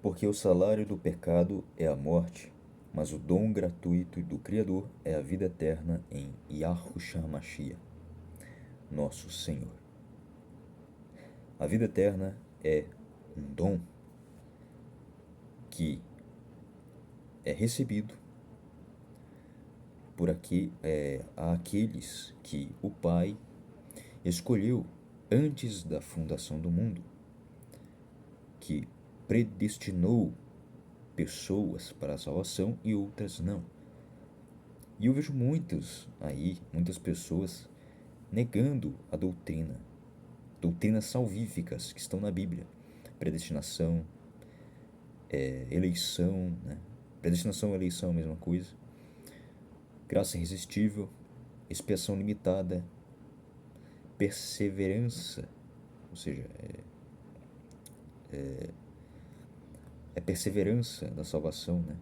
Porque o salário do pecado é a morte, mas o dom gratuito do Criador é a vida eterna em Yahushua Mashiach, nosso Senhor. A vida eterna é um dom que é recebido por aqueles que o Pai escolheu antes da fundação do mundo, que predestinou pessoas para a salvação e outras não. E eu vejo muitas pessoas negando a doutrinas salvíficas que estão na Bíblia. Predestinação, eleição, né? Predestinação e eleição é a mesma coisa. Graça irresistível, expiação limitada, perseverança, ou seja, é perseverança da salvação, né?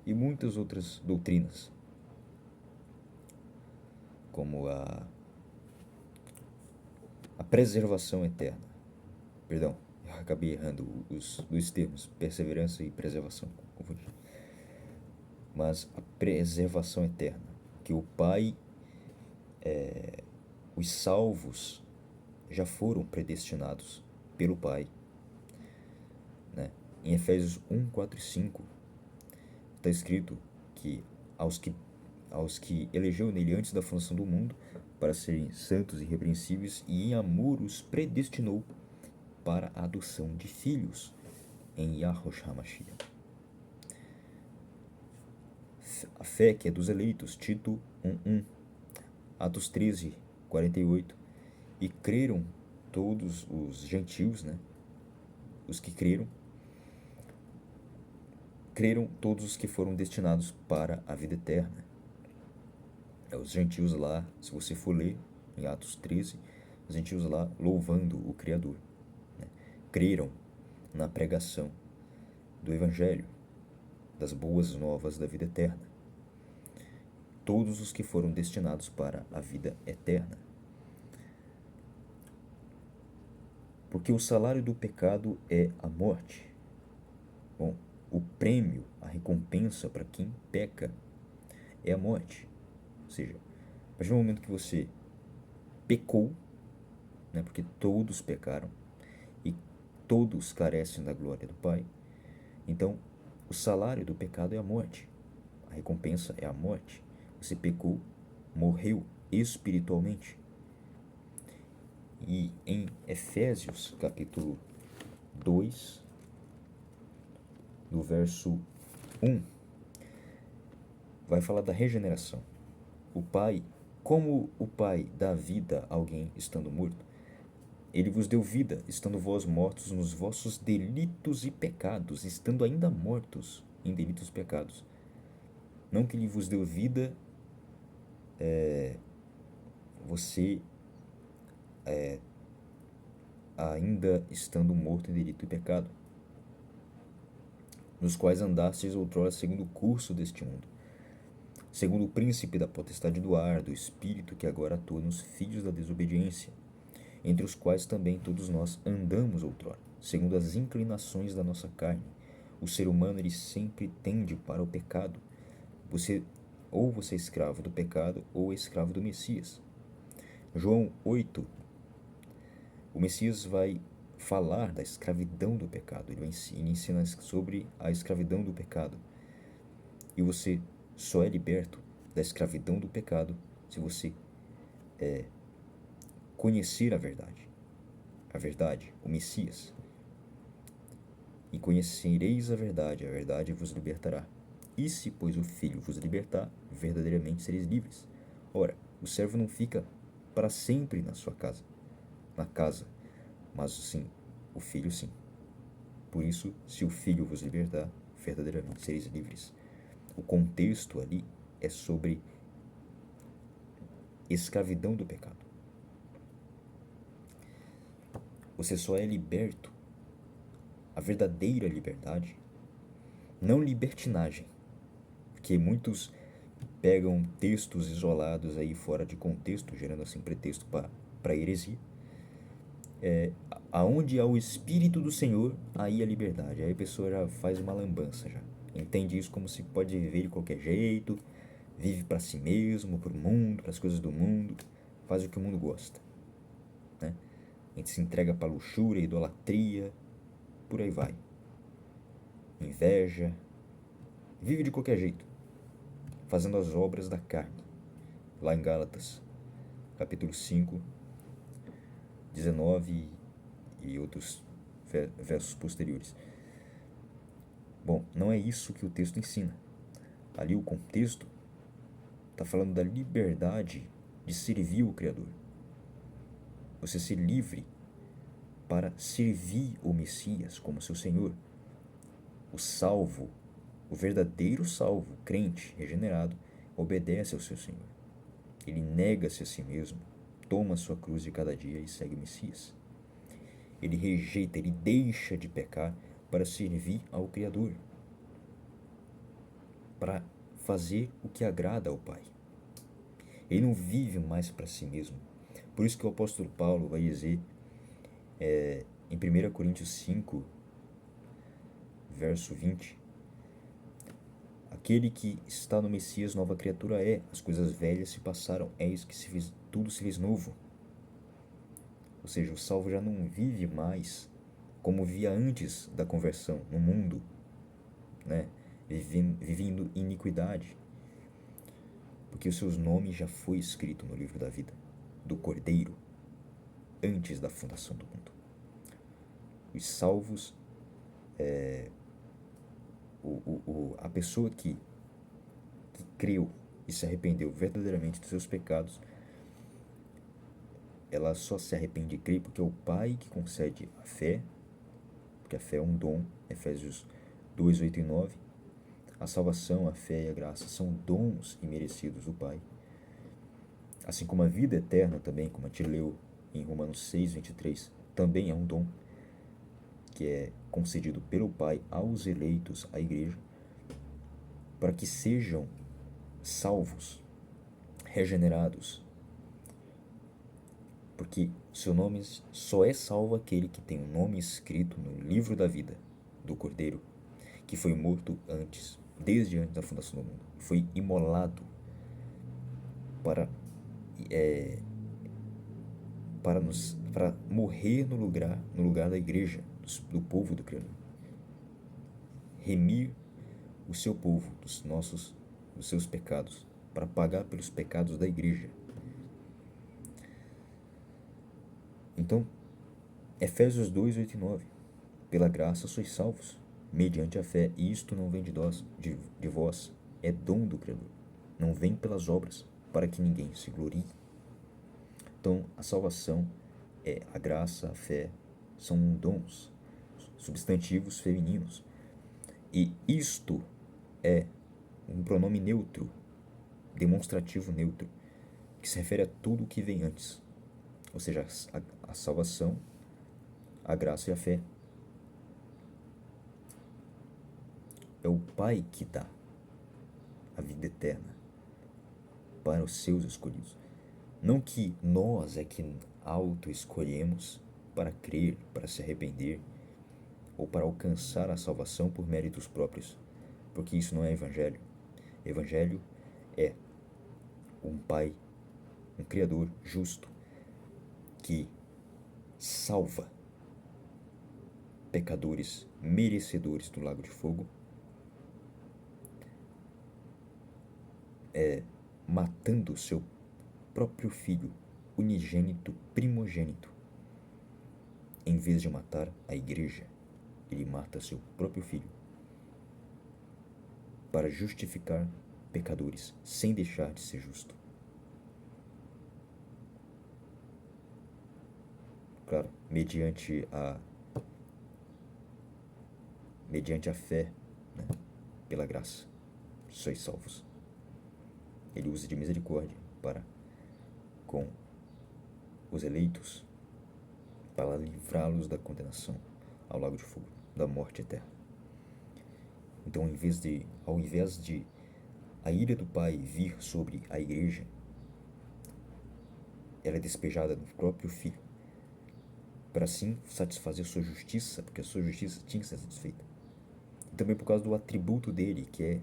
E muitas outras doutrinas, como a preservação eterna. Perdão, eu acabei errando os dois termos, perseverança e preservação, confundi. Mas a preservação eterna, que o Pai, os salvos já foram predestinados pelo Pai, né? Em Efésios 1, 4 e 5 está escrito que aos que elegeu nele antes da fundação do mundo, para serem santos e irrepreensíveis, e em amor os predestinou para a adoção de filhos em Yahushua Mashiach. A fé que é dos eleitos, Tito 1:1, Atos 13:48, e creram todos os gentios, né? Os que creram todos os que foram destinados para a vida eterna. Os gentios lá, se você for ler em Atos 13, os gentios lá louvando o Criador, né? Creram na pregação do Evangelho, das boas novas da vida eterna. Todos os que foram destinados para a vida eterna. Porque o salário do pecado é a morte. Bom, o prêmio, a recompensa para quem peca é a morte. Ou seja, a partir do momento que você pecou, né, porque todos pecaram e todos carecem da glória do Pai, então o salário do pecado é a morte. A recompensa é a morte. Você pecou, morreu espiritualmente. E em Efésios, capítulo 2, no verso 1, vai falar da regeneração. O Pai, como o Pai dá vida a alguém estando morto, ele vos deu vida, estando vós mortos nos vossos delitos e pecados, estando ainda mortos em delitos e pecados. Não que ele vos deu vida, você ainda estando morto em delito e pecado, nos quais andastes outrora segundo o curso deste mundo, segundo o príncipe da potestade do ar, do espírito que agora atua nos filhos da desobediência, entre os quais também todos nós andamos outrora, segundo as inclinações da nossa carne. O ser humano, ele sempre tende para o pecado. Você é escravo do pecado ou escravo do Messias. João 8, o Messias vai falar da escravidão do pecado. Ele ensina sobre a escravidão do pecado. E você só é liberto da escravidão do pecado se você conhecer a verdade, o Messias. E conhecereis a verdade vos libertará. E se, pois, o Filho vos libertar, verdadeiramente sereis livres. Ora, o servo não fica para sempre na casa, mas sim, o Filho sim. Por isso, se o Filho vos libertar, verdadeiramente sereis livres. O contexto ali é sobre escravidão do pecado. Você só é liberto, a verdadeira liberdade, não libertinagem, porque muitos pegam textos isolados aí fora de contexto, gerando assim pretexto para heresia. Aonde há o Espírito do Senhor, aí a liberdade. Aí a pessoa já faz uma lambança já. Entende isso como se pode viver de qualquer jeito, vive para si mesmo, para o mundo, para as coisas do mundo, faz o que o mundo gosta, né? A gente se entrega para luxúria, idolatria, por aí vai. Inveja, vive de qualquer jeito, fazendo as obras da carne. Lá em Gálatas, capítulo 5, 19 e outros versos posteriores. Bom, não é isso que o texto ensina. Ali o contexto está falando da liberdade de servir o Criador. Você ser livre para servir o Messias como seu Senhor. O salvo, o verdadeiro salvo, crente, regenerado, obedece ao seu Senhor. Ele nega-se a si mesmo, toma a sua cruz de cada dia e segue o Messias. Ele rejeita, ele deixa de pecar para servir ao Criador, para fazer o que agrada ao Pai. Ele não vive mais para si mesmo. Por isso que o apóstolo Paulo vai dizer em 1 Coríntios 5, verso 20, aquele que está no Messias, nova criatura é, as coisas velhas se passaram, eis que tudo se fez novo. Ou seja, o salvo já não vive mais como via antes da conversão, no mundo, né? Vivendo iniquidade, porque os seus nomes já foi escrito no livro da vida do Cordeiro antes da fundação do mundo. Os salvos, a pessoa que creu e se arrependeu verdadeiramente dos seus pecados, ela só se arrepende e crê porque é o Pai que concede a fé, porque a fé é um dom, Efésios 2, 8 e 9. A salvação, a fé e a graça são dons imerecidos do Pai. Assim como a vida eterna também, como a gente leu em Romanos 6, 23, também é um dom que é concedido pelo Pai aos eleitos, à igreja, para que sejam salvos, regenerados. Porque seu nome só é salvo aquele que tem o nome escrito no livro da vida do Cordeiro, que foi morto antes, desde antes da fundação do mundo. Foi imolado para morrer no lugar da igreja, do povo do Criador. Remir o seu povo dos seus pecados, para pagar pelos pecados da igreja. Então, Efésios 2, 8 e 9. Pela graça sois salvos, mediante a fé, e isto não vem de vós, é dom do Criador. Não vem pelas obras, para que ninguém se glorie. Então, a salvação é a graça, a fé, são dons, substantivos femininos. E isto é um pronome neutro, demonstrativo neutro, que se refere a tudo o que vem antes. Ou seja, a salvação, a graça e a fé. É o Pai que dá a vida eterna para os seus escolhidos. Não que nós é que auto-escolhemos para crer, para se arrepender, ou para alcançar a salvação por méritos próprios, porque isso não é evangelho. Evangelho é um Pai, um Criador justo, que salva pecadores merecedores do lago de fogo, matando o seu próprio filho, unigênito, primogênito. Em vez de matar a igreja, ele mata seu próprio filho para justificar pecadores, sem deixar de ser justo. Claro, mediante a fé, né, pela graça, sois salvos. Ele usa de misericórdia para com os eleitos, para livrá-los da condenação ao lago de fogo, da morte eterna. Então, ao invés de a ira do Pai vir sobre a igreja, ela é despejada no próprio Filho, para assim satisfazer sua justiça, porque a sua justiça tinha que ser satisfeita. E também por causa do atributo dele, que é,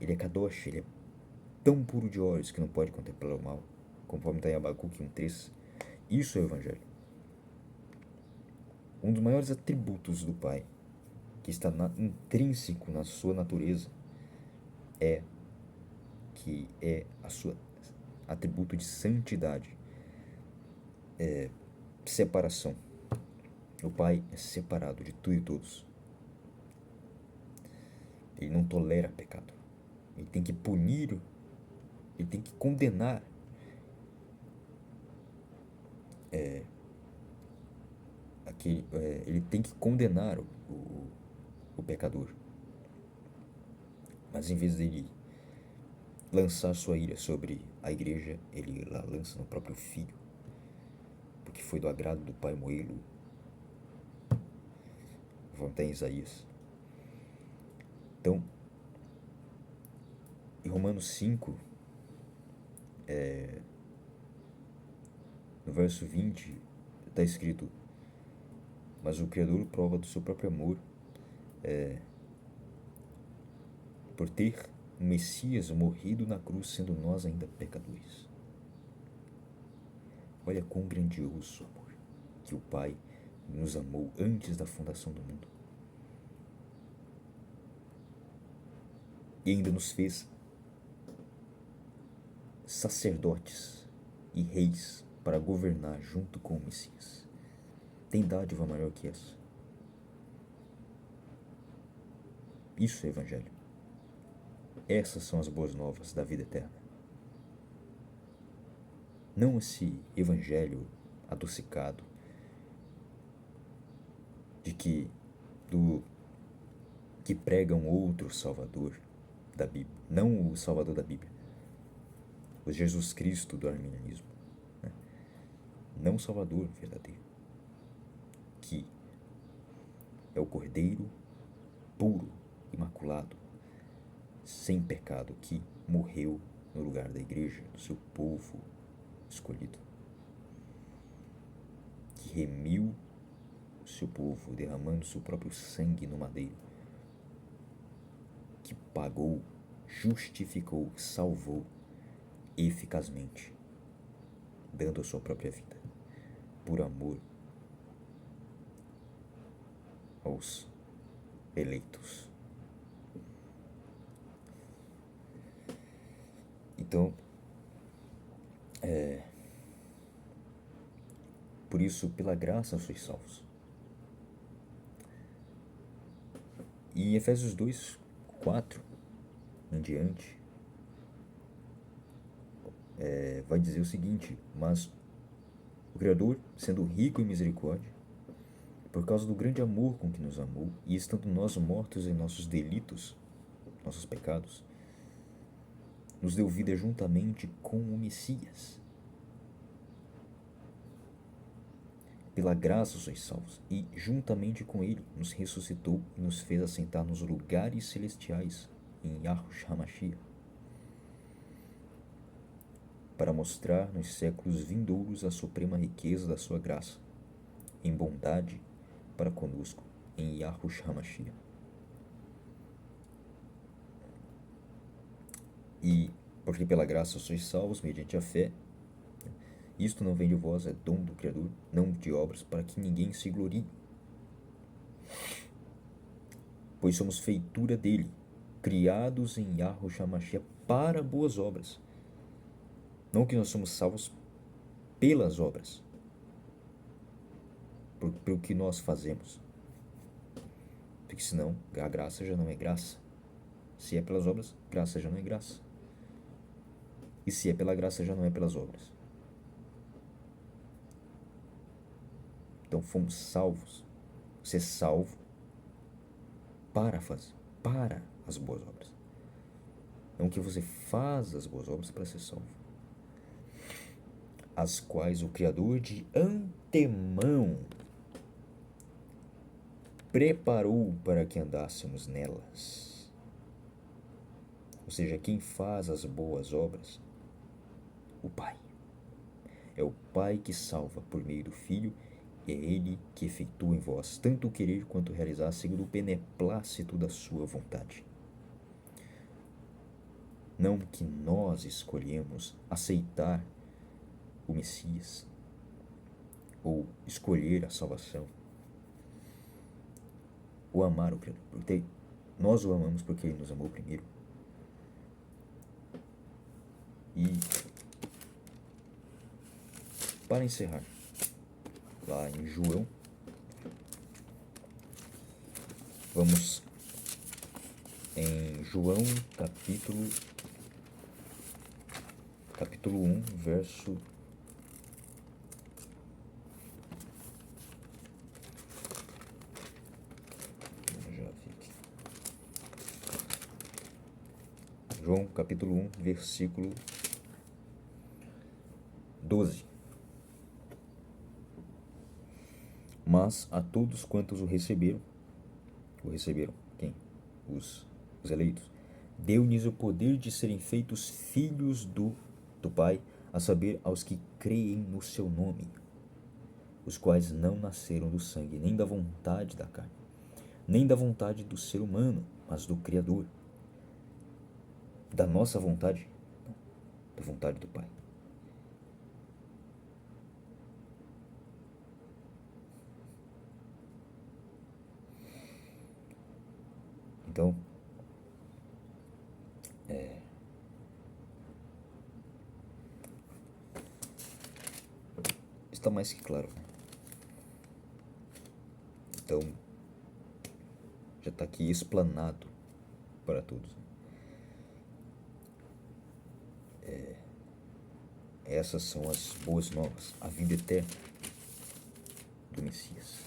ele é Kadosh, ele é tão puro de olhos que não pode contemplar o mal, conforme está em Abacuque 1:3. Isso é o Evangelho. Um dos maiores atributos do Pai, que está intrínseco na sua natureza, é que é a sua atributo de santidade, separação. O Pai é separado de tudo e todos. Ele não tolera pecado. Ele tem que punir, ele tem que condenar ele tem que condenar o pecador. Mas em vez dele lançar sua ira sobre a igreja, ele la lança no próprio filho, porque foi do agrado do Pai moê-lo. Vamos até em Isaías. Então, em Romanos 5, no verso 20, está escrito: mas o Criador prova do seu próprio amor por ter o Messias morrido na cruz, sendo nós ainda pecadores. Olha quão grandioso amor, que o Pai nos amou antes da fundação do mundo. E ainda nos fez sacerdotes e reis para governar junto com o Messias. Tem dádiva maior que essa? Isso é Evangelho. Essas são as boas novas da vida eterna. Não esse Evangelho adocicado de que prega um outro Salvador da Bíblia, não o Salvador da Bíblia, o Jesus Cristo do arminianismo, né? Não o Salvador verdadeiro, que é o Cordeiro puro, imaculado, sem pecado, que morreu no lugar da igreja, do seu povo escolhido, que remiu o seu povo derramando seu próprio sangue no madeiro, que pagou, justificou, salvou eficazmente, dando a sua própria vida por amor aos eleitos. Então, por isso, pela graça sois salvos. E em Efésios 2:4 em diante, vai dizer o seguinte: mas o Criador, sendo rico em misericórdia, por causa do grande amor com que nos amou, e estando nós mortos em nossos delitos, nossos pecados, nos deu vida juntamente com o Messias. Pela graça sois salvos, e juntamente com ele nos ressuscitou e nos fez assentar nos lugares celestiais em Yahushua HaMashiach, para mostrar nos séculos vindouros a suprema riqueza da sua graça, em bondade para conosco em Yahushua HaMashiach. E porque pela graça sois salvos mediante a fé. Isto não vem de vós, é dom do Criador, não de obras, para que ninguém se glorie. Pois somos feitura dele, criados em Yahushua HaMashiach para boas obras. Não que nós somos salvos pelas obras, pelo que nós fazemos. Porque senão a graça já não é graça. Se é pelas obras, graça já não é graça. E se é pela graça, já não é pelas obras. Então fomos salvos. Você é salvo para as boas obras. Não que você faz as boas obras para ser salvo, as quais o Criador de antemão preparou para que andássemos nelas. Ou seja, quem faz as boas obras? O Pai. É o Pai que salva por meio do Filho E é Ele que efetua em vós tanto o querer quanto o realizar segundo o beneplácito da sua vontade. Não que nós escolhemos aceitar o Messias ou escolher a salvação ou amar o Criador, porque nós o amamos porque Ele nos amou primeiro. E para encerrar, lá em João, vamos em João capítulo 1, verso João capítulo 1, versículo 12. Mas a todos quantos o receberam quem? Os eleitos. Deu-lhes o poder de serem feitos filhos do Pai, a saber, aos que creem no seu nome, os quais não nasceram do sangue, nem da vontade da carne, nem da vontade do ser humano, mas do Criador. Da nossa vontade, não, da vontade do Pai. Então, está mais que claro, né? Então, já está aqui explanado para todos. Essas são as boas novas, a vida eterna do Messias.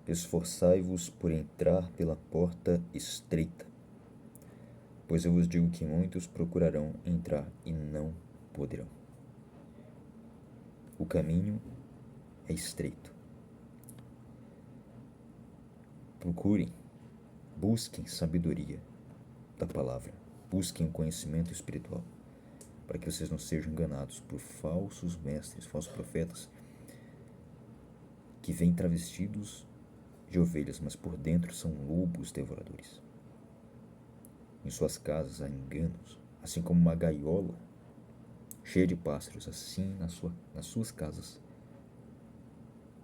Esforçai-vos por entrar pela porta estreita, pois eu vos digo que muitos procurarão entrar e não poderão. O caminho é estreito. Procurem, busquem sabedoria da palavra, busquem o conhecimento espiritual, para que vocês não sejam enganados por falsos mestres, falsos profetas, que vêm travestidos de ovelhas, mas por dentro são lobos devoradores. Em suas casas há enganos, assim como uma gaiola cheia de pássaros, assim nas suas casas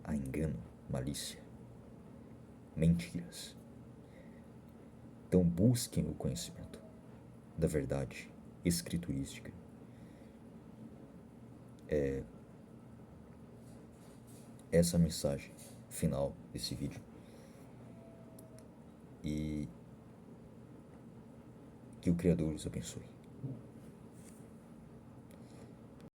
há engano, malícia, mentiras. Então busquem o conhecimento da verdade escriturística. Essa é a mensagem final desse vídeo. E que o Criador os abençoe.